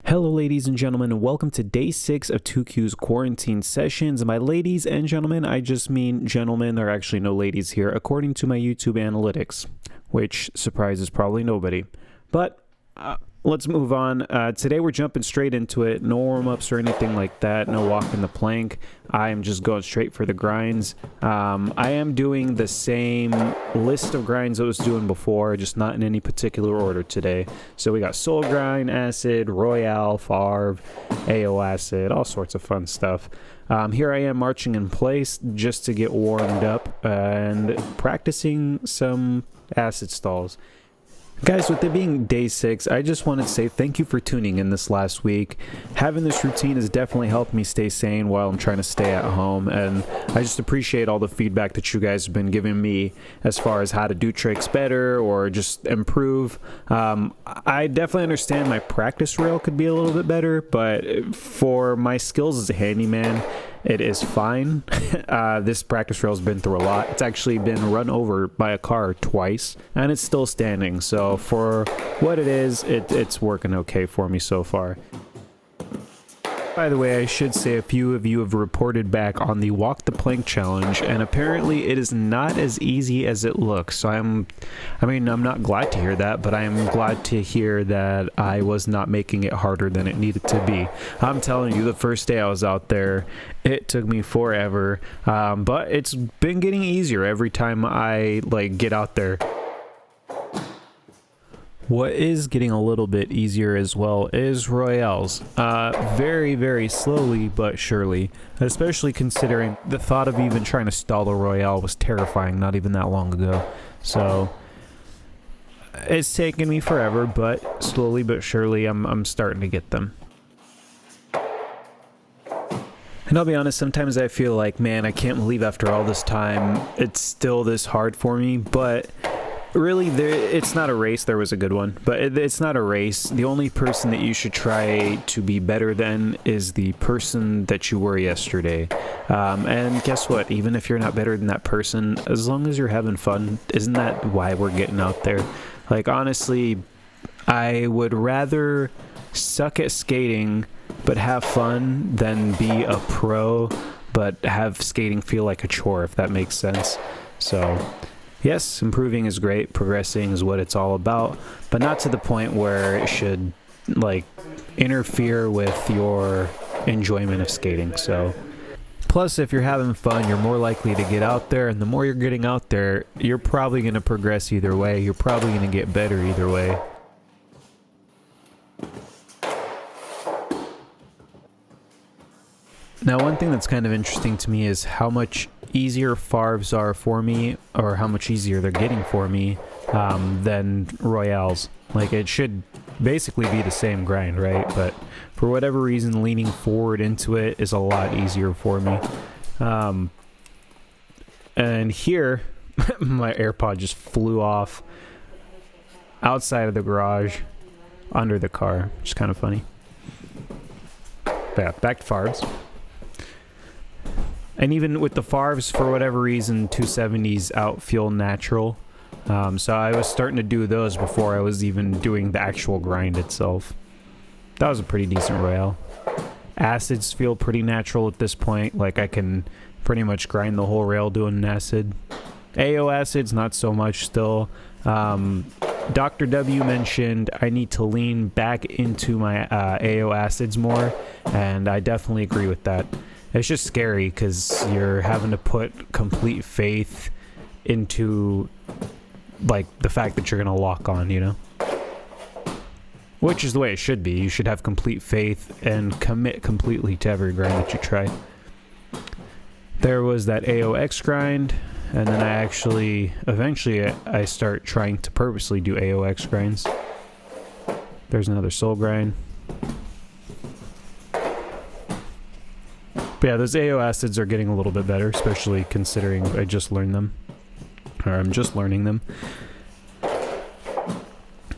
Hello ladies and gentlemen, and welcome to day 6 of 2Q's quarantine sessions. And by ladies and gentlemen, I just mean gentlemen. There are actually no ladies here according to my YouTube analytics, which surprises probably nobody. But let's move on. Today we're jumping straight into it. No warm-ups or anything like that. No walking the plank. I am just going straight for the grinds. I am doing the same list of grinds I was doing before, just not in any particular order today. So we got soul grind, acid, royale, farv, AO acid, all sorts of fun stuff. Here I am marching in place just to get warmed up and practicing some acid stalls. Guys, with it being day 6, I just wanted to say thank you for tuning in this last week. Having this routine has definitely helped me stay sane while I'm trying to stay at home, and I just appreciate all the feedback that you guys have been giving me as far as how to do tricks better or just improve. I definitely understand my practice rail could be a little bit better, but for my skills as a handyman, it is fine. This practice rail has been through a lot. It's actually been run over by a car twice, and it's still standing. So for what it is, it's working okay for me so far. By the way, I should say a few of you have reported back on the walk the plank challenge, and apparently it is not as easy as it looks. So I'm not glad to hear that, but I am glad to hear that I was not making it harder than it needed to be. I'm telling you, the first day I was out there, it took me forever, but it's been getting easier every time I get out there. What is getting a little bit easier as well is royales. Very, very slowly but surely, especially considering the thought of even trying to stall a royale was terrifying not even that long ago. So it's taken me forever, but slowly but surely I'm starting to get them. And I'll be honest, sometimes I feel like, man, I can't believe after all this time it's still this hard for me, but really, it's not a race. There was a good one, but it's not a race. The only person that you should try to be better than is the person that you were yesterday. And guess what? Even if you're not better than that person, as long as you're having fun, isn't that why we're getting out there? Like, honestly, I would rather suck at skating but have fun than be a pro but have skating feel like a chore, if that makes sense. So yes, improving is great, progressing is what it's all about, but not to the point where it should interfere with your enjoyment of skating. So plus, if you're having fun, you're more likely to get out there, and the more you're getting out there, you're probably going to progress either way. You're probably going to get better either way. Now, one thing that's kind of interesting to me is how much easier farvs are for me, or how much easier they're getting for me than royales. Like, it should basically be the same grind, right? But for whatever reason, leaning forward into it is a lot easier for me. And here, my AirPod just flew off outside of the garage, under the car, which is kind of funny. But yeah, back to farvs. And even with the farvs, for whatever reason, 270s out feel natural. So I was starting to do those before I was even doing the actual grind itself. That was a pretty decent royale. Acids feel pretty natural at this point. Like, I can pretty much grind the whole rail doing an acid. AO acids, not so much still. Dr. W mentioned I need to lean back into my AO acids more, and I definitely agree with that. It's just scary because you're having to put complete faith into the fact that you're going to lock on, you know? Which is the way it should be. You should have complete faith and commit completely to every grind that you try. There was that AOX grind, and then eventually I start trying to purposely do AOX grinds. There's another soul grind. But yeah, those AO acids are getting a little bit better, especially considering I just learned them. Or I'm just learning them.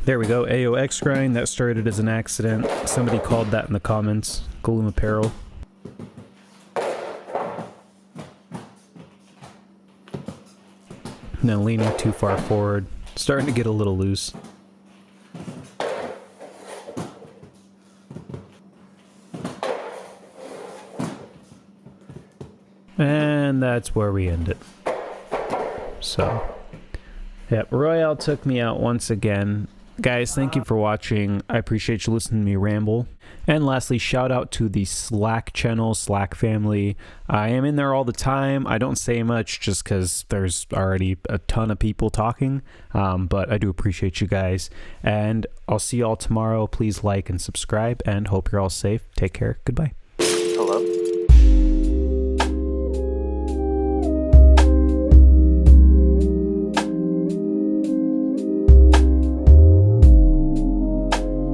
There we go, AOX grind. That started as an accident. Somebody called that in the comments. Gloom Apparel. Now leaning too far forward. Starting to get a little loose. And that's where we end it. So, yeah, Royale took me out once again. Guys, thank you for watching. I appreciate you listening to me ramble. And lastly, shout out to the Slack channel, Slack family. I am in there all the time. I don't say much just because there's already a ton of people talking, but I do appreciate you guys. And I'll see you all tomorrow. Please like and subscribe, and hope you're all safe. Take care. Goodbye. Hello?